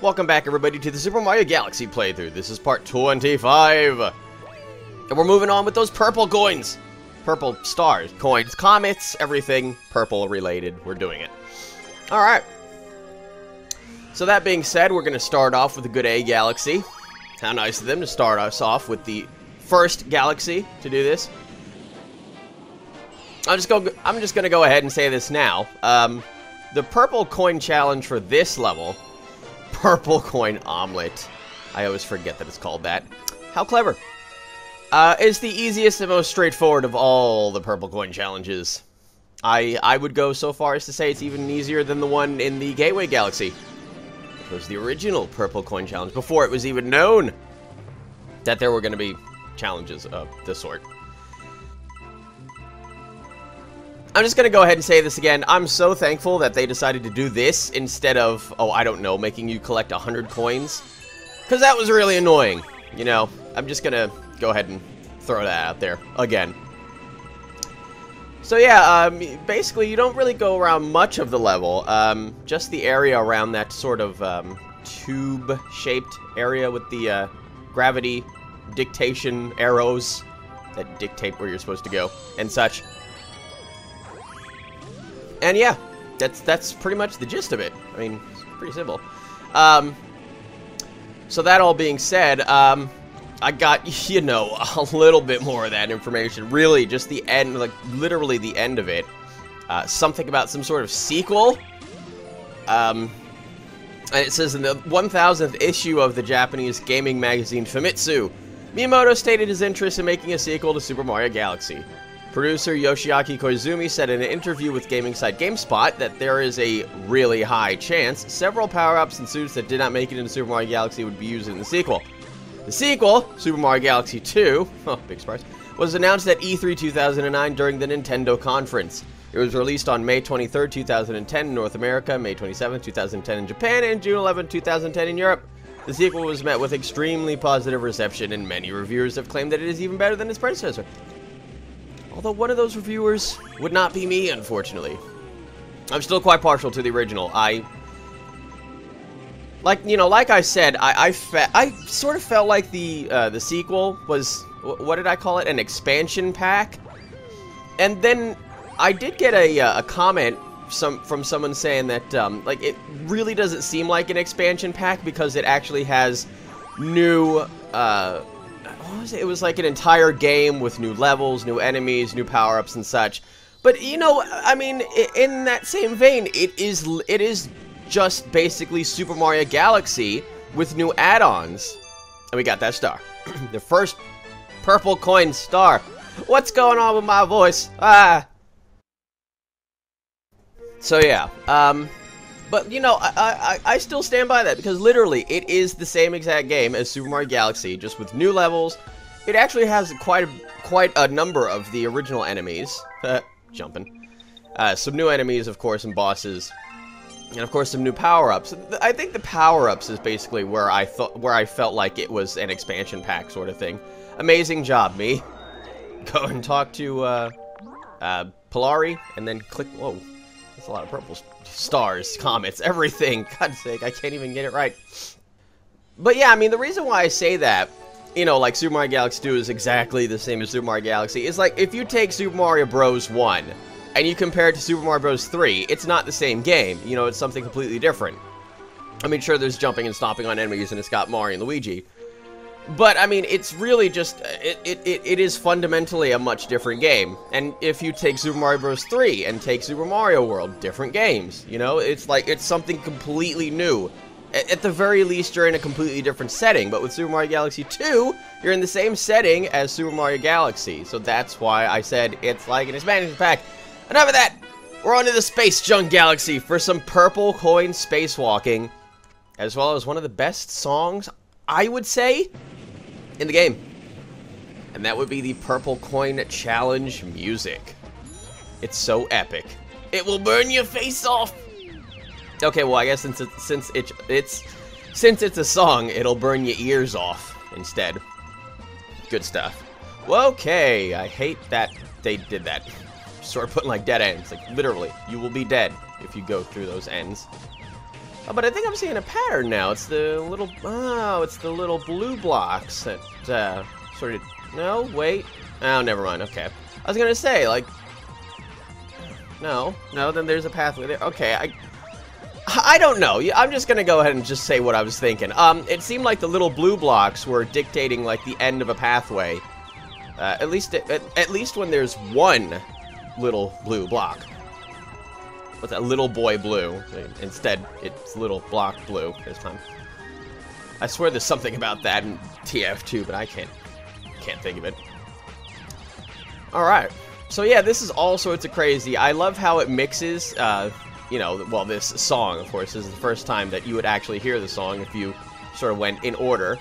Welcome back, everybody, to the Super Mario Galaxy playthrough. This is part 25. And we're moving on with those purple coins. Purple stars, coins, comets, everything purple related. We're doing it. Alright. So that being said, we're going to start off with a good A galaxy. How nice of them to start us off with the first galaxy to do this. I'm just going to go ahead and say this now. The purple coin challenge for this level, purple coin omelet, I always forget that it's called that. How clever. Is the easiest and most straightforward of all the purple coin challenges. I would go so far as to say it's even easier than the one in the Gateway Galaxy. It was the original purple coin challenge before it was even known that there were going to be challenges of this sort. I'm just going to go ahead and say this again. I'm so thankful that they decided to do this instead of, oh, I don't know, making you collect 100 coins. Because that was really annoying. You know, I'm just going to go ahead and throw that out there again. So yeah, basically you don't really go around much of the level. Just the area around that sort of tube-shaped area with the gravity dictation arrows that dictate where you're supposed to go and such. And yeah, that's pretty much the gist of it. I mean, it's pretty simple. So that all being said, I got, you know, a little bit more of that information. Really, just the end, like, literally the end of it. Something about some sort of sequel. And it says in the 1000th issue of the Japanese gaming magazine Famitsu, Miyamoto stated his interest in making a sequel to Super Mario Galaxy. Producer Yoshiaki Koizumi said in an interview with gaming site GameSpot that there is a really high chance several power-ups and suits that did not make it into Super Mario Galaxy would be used in the sequel. The sequel, Super Mario Galaxy 2, oh, big surprise, was announced at E3 2009 during the Nintendo conference. It was released on May 23, 2010 in North America, May 27, 2010 in Japan, and June 11, 2010 in Europe. The sequel was met with extremely positive reception, and many reviewers have claimed that it is even better than its predecessor. Although one of those reviewers would not be me, unfortunately. I'm still quite partial to the original. Like I said, I sort of felt like the sequel was, what did I call it? An expansion pack. And then I did get a comment from someone saying that like it really doesn't seem like an expansion pack because it actually has new what was it? It was like an entire game with new levels, new enemies, new power-ups and such. But you know, I mean, in that same vein, it is just basically Super Mario Galaxy with new add-ons. And we got that star. The first purple coin star. What's going on with my voice? Ah. So yeah, but you know, I still stand by that because literally it is the same exact game as Super Mario Galaxy, just with new levels. It actually has quite a number of the original enemies. Jumping. Some new enemies, of course, and bosses. And of course some new power-ups. I think the power-ups is basically where I felt like it was an expansion pack sort of thing. Amazing job, me. Go and talk to Polari and then click. Whoa, that's a lot of purple stars, comets, everything. God's sake, I can't even get it right. But yeah, I mean, the reason why I say that, you know, like Super Mario Galaxy 2 is exactly the same as Super Mario Galaxy, is like if you take Super Mario Bros. 1 and you compare it to Super Mario Bros. 3, it's not the same game. You know, it's something completely different. I mean, sure, there's jumping and stomping on enemies, and it's got Mario and Luigi. But, I mean, it's really just, it is fundamentally a much different game. And if you take Super Mario Bros. 3 and take Super Mario World, different games. You know, it's like, it's something completely new. At the very least, you're in a completely different setting. But with Super Mario Galaxy 2, you're in the same setting as Super Mario Galaxy. So that's why I said it's like an expansion pack. Enough of that! We're on to the Space Junk Galaxy for some purple coin spacewalking, as well as one of the best songs, I would say, in the game. And that would be the Purple Coin Challenge music. It's so epic. It will burn your face off! Okay, well, I guess since it's a song, it'll burn your ears off instead. Good stuff. Well, okay, I hate that they did that. Sort of putting like dead ends, like literally, you will be dead if you go through those ends. Oh, but I think I'm seeing a pattern now. It's the little, oh, it's the little blue blocks that, sort of, no, wait. Oh, never mind, okay. I was gonna say, like, no, then there's a pathway there. Okay, I don't know. I'm just gonna go ahead and just say what I was thinking. It seemed like the little blue blocks were dictating, like, the end of a pathway. At least when there's one little blue block. What's that? Little boy blue. Instead, it's little block blue this time. I swear there's something about that in TF2, but I can't think of it. Alright. So yeah, this is all sorts of crazy. I love how it mixes, you know, well, this song, of course, this is the first time that you would actually hear the song if you sort of went in order.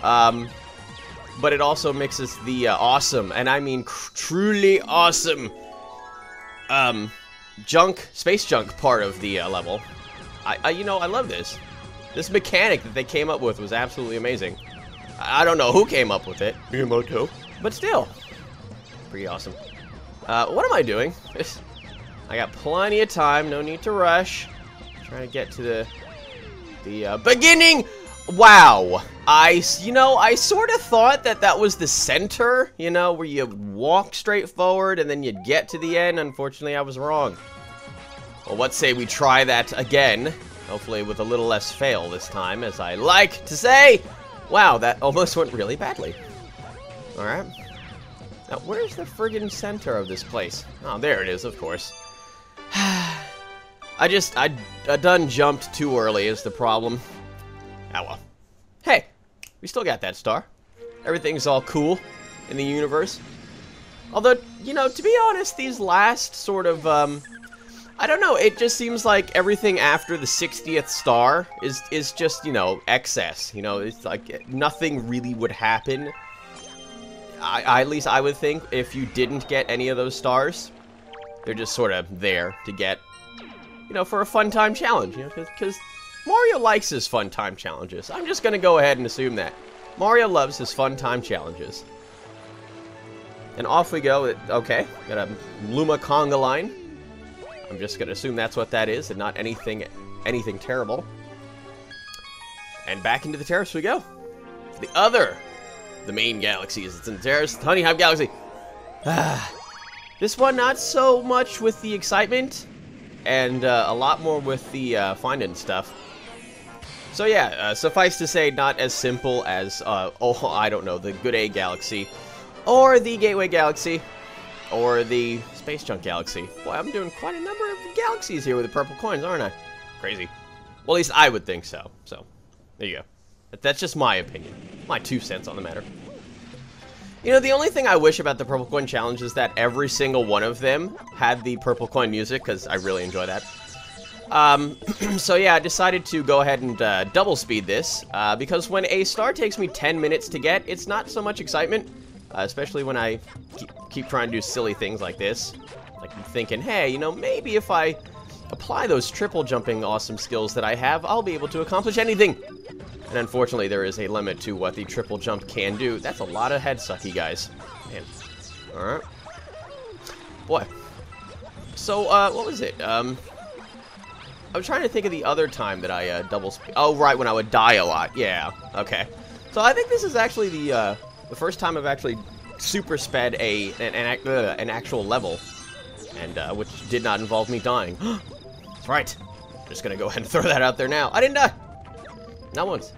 But it also mixes the awesome, and I mean truly awesome, space junk part of the level. You know, I love this. This mechanic that they came up with was absolutely amazing. I don't know who came up with it, Miyamoto, but still, pretty awesome. What am I doing? I got plenty of time, no need to rush. Trying to get to the beginning. Wow. You know, I sort of thought that was the center, you know, where you walk straight forward and then you'd get to the end. Unfortunately, I was wrong. Well, let's say we try that again. Hopefully with a little less fail this time, as I like to say. Wow, that almost went really badly. Alright. Now, where's the friggin' center of this place? Oh, there it is, of course. I done jumped too early is the problem. Ah, well. Hey, we still got that star. Everything's all cool in the universe. Although, you know, to be honest, these last sort of, I don't know, it just seems like everything after the 60th star is just, you know, excess. You know, it's like nothing really would happen. At least I would think, if you didn't get any of those stars. They're just sort of there to get, you know, for a fun time challenge, you know, because Mario likes his fun time challenges. I'm just gonna go ahead and assume that. Mario loves his fun time challenges. And off we go. Okay, got a Luma conga line. I'm just gonna assume that's what that is, and not anything terrible. And back into the terrace we go. The main galaxies. It's in the terrace. Honeyhive Galaxy. This one, not so much with the excitement, and a lot more with the finding stuff. So yeah, suffice to say, not as simple as, oh, I don't know, the Good A Galaxy, or the Gateway Galaxy, or the Space Junk Galaxy. Boy, I'm doing quite a number of galaxies here with the purple coins, aren't I? Crazy. Well, at least I would think so. So, there you go. That's just my opinion. My 2 cents on the matter. You know, the only thing I wish about the Purple Coin Challenge is that every single one of them had the Purple Coin music, because I really enjoy that. So yeah, I decided to go ahead and double speed this, because when a star takes me 10 minutes to get, it's not so much excitement, especially when I keep trying to do silly things like this. Like, I'm thinking, hey, you know, maybe if I apply those triple jumping awesome skills that I have, I'll be able to accomplish anything. And unfortunately, there is a limit to what the triple jump can do. That's a lot of head sucky, guys. Man. Alright. Boy. So, what was it? I'm trying to think of the other time that I double speed. Oh, right, when I would die a lot. Yeah, okay. So I think this is actually the first time I've actually super sped an actual level, and which did not involve me dying. That's right. I'm just gonna go ahead and throw that out there now. I didn't die. Not once.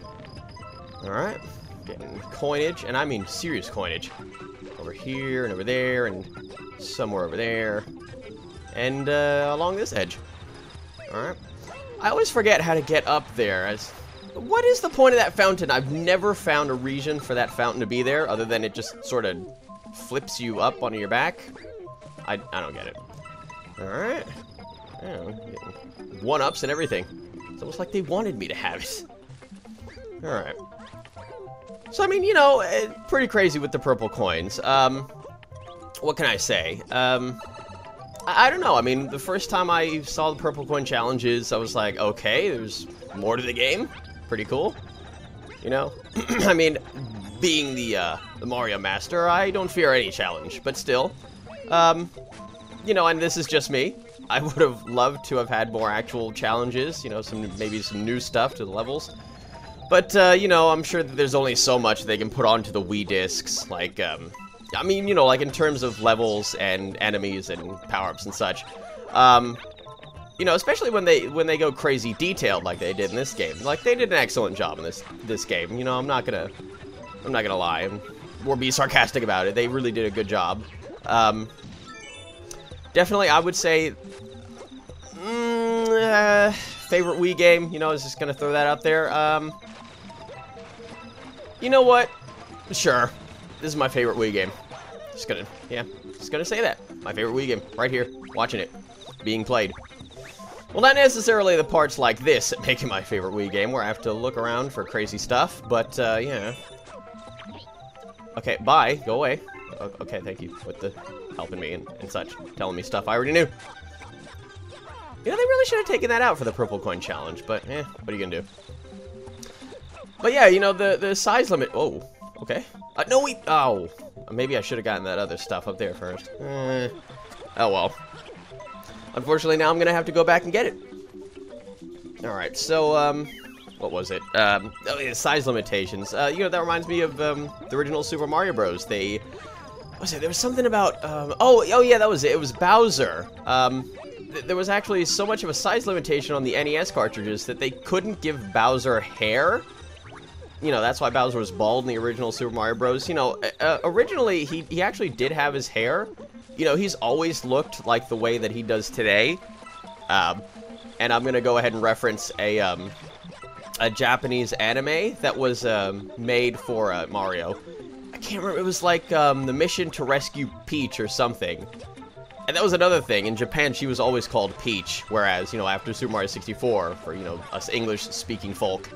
Alright. Getting coinage, and I mean serious coinage. Over here, and over there, and somewhere over there. And along this edge. Alright. I always forget how to get up there. What is the point of that fountain? I've never found a reason for that fountain to be there, other than it just sort of flips you up onto your back. I don't get it. Alright. Getting one-ups and everything. It's almost like they wanted me to have it. Alright. So, I mean, you know, pretty crazy with the purple coins. What can I say? I don't know. I mean, the first time I saw the purple coin challenges, I was like, okay, there's more to the game. Pretty cool. You know? I mean, being the Mario Master, I don't fear any challenge. But still, you know, and this is just me. I would have loved to have had more actual challenges, you know, maybe some new stuff to the levels. But, you know, I'm sure that there's only so much they can put onto the Wii discs, like, I mean, you know, like in terms of levels and enemies and power-ups and such. You know, especially when they go crazy detailed like they did in this game. Like, they did an excellent job in this game. You know, I'm not gonna lie or be sarcastic about it. They really did a good job. Definitely, I would say, favorite Wii game. You know, I was just gonna throw that out there. You know what? Sure, this is my favorite Wii game. Just gonna say that. My favorite Wii game, right here, watching it, being played. Well, not necessarily the parts like this that make it my favorite Wii game, where I have to look around for crazy stuff, but, yeah. Okay, bye, go away. Okay, thank you with the helping me and such, telling me stuff I already knew. You know, they really should have taken that out for the purple coin challenge, but, what are you gonna do? But yeah, you know, the size limit, oh, okay. No, oh, maybe I should have gotten that other stuff up there first. Oh well. Unfortunately, now I'm gonna have to go back and get it. Alright, so, what was it? Oh, yeah, size limitations. You know, that reminds me of, the original Super Mario Bros. There was something about, oh yeah, that was it. It was Bowser. There was actually so much of a size limitation on the NES cartridges that they couldn't give Bowser hair. You know, that's why Bowser was bald in the original Super Mario Bros. You know, originally, he actually did have his hair. You know, he's always looked like the way that he does today. And I'm gonna go ahead and reference a Japanese anime that was made for Mario. I can't remember, it was like the mission to rescue Peach or something. And that was another thing, in Japan she was always called Peach, whereas, you know, after Super Mario 64, for, you know, us English-speaking folk,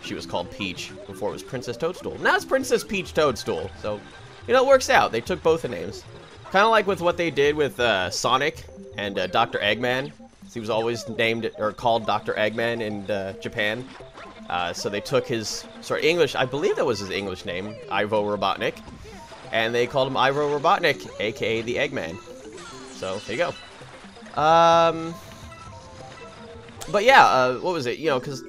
she was called Peach before it was Princess Toadstool. Now it's Princess Peach Toadstool, so, you know, it works out. They took both the names. Kind of like with what they did with Sonic and Dr. Eggman. He was always named, or called Dr. Eggman in Japan. So they took his, sort of English, I believe that was his English name, Ivo Robotnik, and they called him Ivo Robotnik, aka the Eggman. So, there you go. But yeah, what was it? You know, because,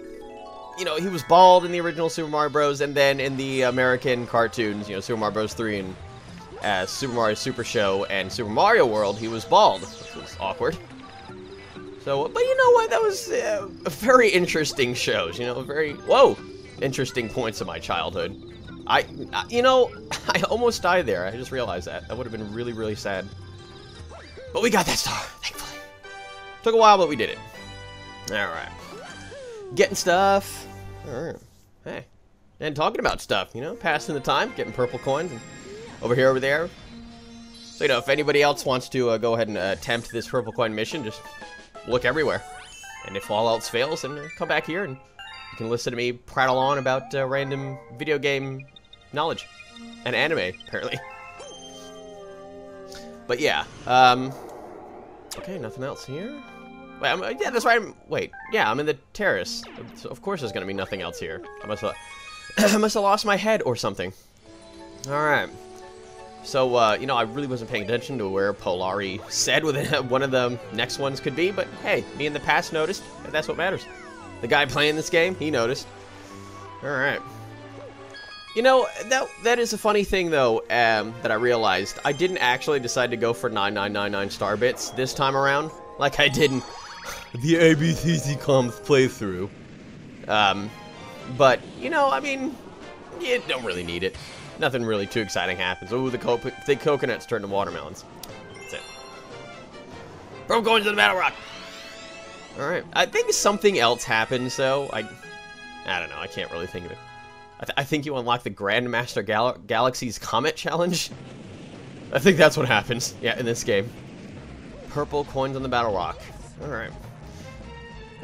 you know, he was bald in the original Super Mario Bros. And then in the American cartoons, you know, Super Mario Bros. 3 and Super Mario Super Show and Super Mario World, he was bald, which was awkward. So, but you know what? That was very interesting shows, you know, very, whoa, interesting points of my childhood. You know, I almost died there. I just realized that. That would have been really, really sad. But we got that star, thankfully. Took a while, but we did it. Alright. Getting stuff. Alright. Hey. And talking about stuff, you know, passing the time, getting purple coins, and over here, over there. So, you know, if anybody else wants to go ahead and attempt this purple coin mission, just look everywhere. And if all else fails, then come back here and you can listen to me prattle on about random video game knowledge. And anime, apparently. But yeah, okay, nothing else here. Wait, yeah, that's right. Wait, yeah, I'm in the terrace. So of course there's gonna be nothing else here. I must have lost my head or something. Alright. So, you know, I really wasn't paying attention to where Polari said one of the next ones could be, but hey, me in the past noticed, and that's what matters. The guy playing this game, he noticed. Alright. You know, that is a funny thing, though, that I realized. I didn't actually decide to go for 9999 star bits this time around, like I did in the ABCC Comms playthrough. But, you know, I mean, you don't really need it. Nothing really too exciting happens. Ooh, the coconuts turn to watermelons. That's it. Bro, going to the Battlerock! Alright, I think something else happens, though. I don't know, I can't really think of it. I think you unlock the Grandmaster Galaxy's Comet Challenge. I think that's what happens, yeah, in this game. Purple coins on the Battlerock. Alright.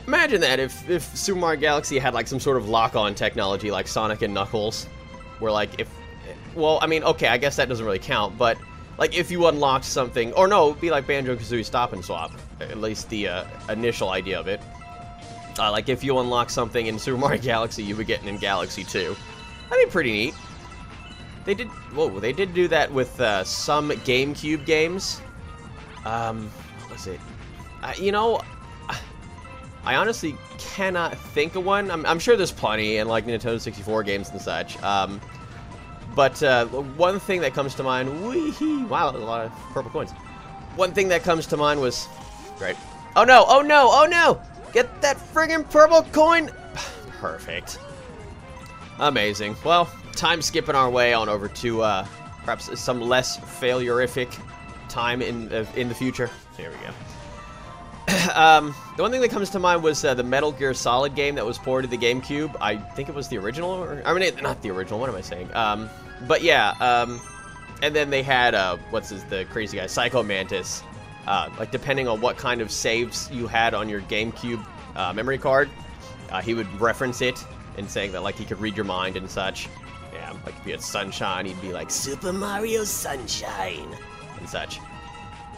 Imagine that if Super Mario Galaxy had, like, some sort of lock-on technology like Sonic and Knuckles. Where, like, if... Well, I mean, okay, I guess that doesn't really count, but... Like, if you unlocked something... Or no, it'd be like Banjo-Kazooie Stop and Swap. At least the initial idea of it. Like, if you unlock something in Super Mario Galaxy, you would get it in Galaxy 2. That'd be pretty neat. They did... Whoa, they did do that with some GameCube games. What was it? You know, I honestly cannot think of one. I'm sure there's plenty in, like, Nintendo 64 games and such. But one thing that comes to mind... Wee-hee, wow, there's a lot of purple coins. One thing that comes to mind was... Great. Oh, no! Oh, no! Oh, no! Get that friggin' purple coin! Perfect. Amazing. Well, time skipping our way on over to perhaps some less failurific time in the future. Here we go. The one thing that comes to mind was the Metal Gear Solid game that was ported to the GameCube. I think it was the original, or, I mean, not the original, what am I saying? But yeah, and then they had, the crazy guy, Psycho Mantis. Like, depending on what kind of saves you had on your GameCube memory card, he would reference it and saying that, like, he could read your mind and such. Yeah, like, if you had Sunshine, he'd be like, Super Mario Sunshine, and such.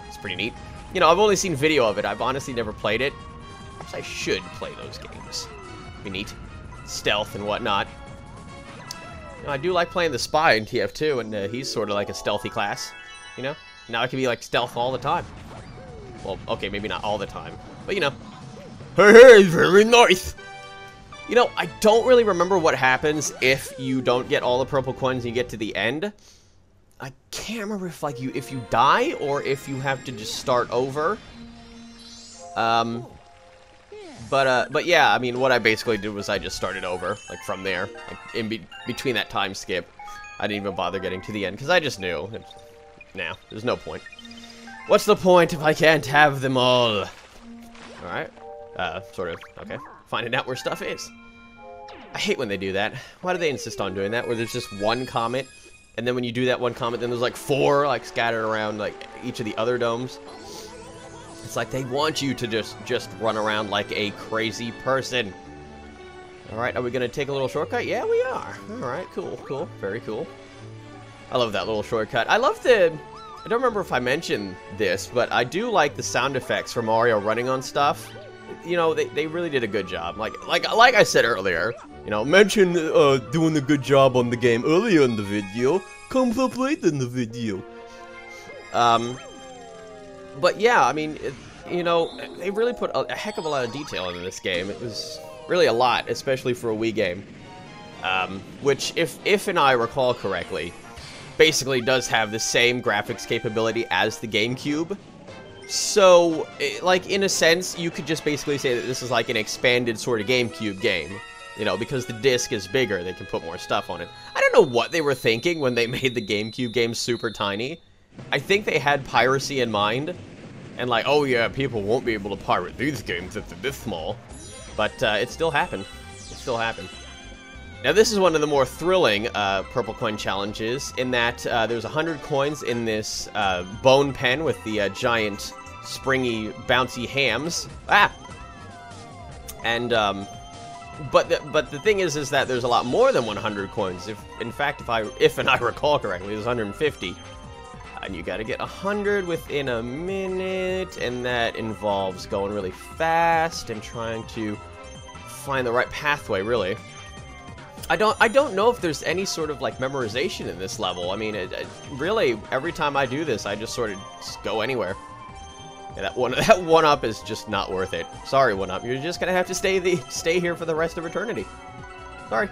It's pretty neat. You know, I've only seen video of it. I've honestly never played it. Perhaps I should play those games. Be neat. Stealth and whatnot. You know, I do like playing the Spy in TF2, and he's sort of like a stealthy class. You know? Now I can be like stealth all the time. Well, okay, maybe not all the time. But, you know. Hey, very nice! You know, I don't really remember what happens if you don't get all the purple coins and you get to the end. I can't remember if, like, if you die or if you have to just start over. But yeah, I mean, what I basically did was I just started over, like, from there, like, in between that time skip. I didn't even bother getting to the end, because I just knew. Nah, there's no point. What's the point if I can't have them all? Alright, sort of, okay. Finding out where stuff is. I hate when they do that. Why do they insist on doing that, where there's just one comet? And then when you do that one comet, then there's like 4, like, scattered around, like, each of the other domes. It's like they want you to just run around like a crazy person. Alright, are we gonna take a little shortcut? Yeah, we are. Alright, cool, cool. Very cool. I love that little shortcut. I love the... I don't remember if I mentioned this, but I do like the sound effects for Mario running on stuff. You know, they really did a good job. Like I said earlier, you know, mention doing a good job on the game earlier in the video, comes up late in the video. But yeah, I mean, you know, they really put a heck of a lot of detail into this game. It was really a lot, especially for a Wii game. Which, if and I recall correctly, basically does have the same graphics capability as the GameCube. So, like, in a sense, you could just basically say that this is like an expanded sort of GameCube game. You know, because the disc is bigger, they can put more stuff on it. I don't know what they were thinking when they made the GameCube game super tiny. I think they had piracy in mind. And like, oh yeah, people won't be able to pirate these games if they're this small. But it still happened. It still happened. Now this is one of the more thrilling purple coin challenges, in that there's 100 coins in this bone pen with the giant, springy, bouncy hams. Ah! And, but the thing is that there's a lot more than 100 coins. In fact, if I recall correctly, there's 150. And you gotta get 100 within a minute, and that involves going really fast and trying to find the right pathway, really. I don't know if there's any sort of, like, memorization in this level. I mean, really, every time I do this, I just sort of just go anywhere. Yeah, that one-up is just not worth it. Sorry, one-up. You're just gonna have to stay here for the rest of eternity. Sorry.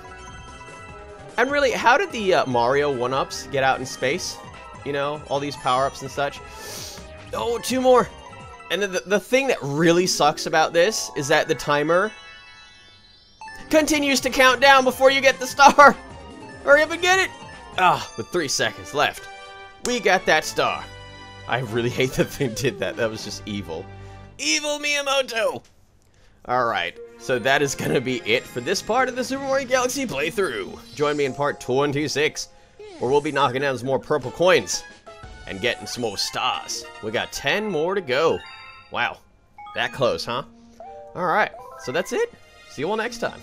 And really, how did the Mario one-ups get out in space? You know, all these power-ups and such. Oh, 2 more. And the thing that really sucks about this is that the timer continues to count down before you get the star. Hurry up and get it. Ah, with 3 seconds left, we got that star. I really hate that they did that. That was just evil. Evil Miyamoto. Alright, so that is gonna be it for this part of the Super Mario Galaxy playthrough. Join me in part 26, where we'll be knocking down some more purple coins and getting some more stars. We got 10 more to go. Wow, that close, huh? Alright, so that's it. See you all next time.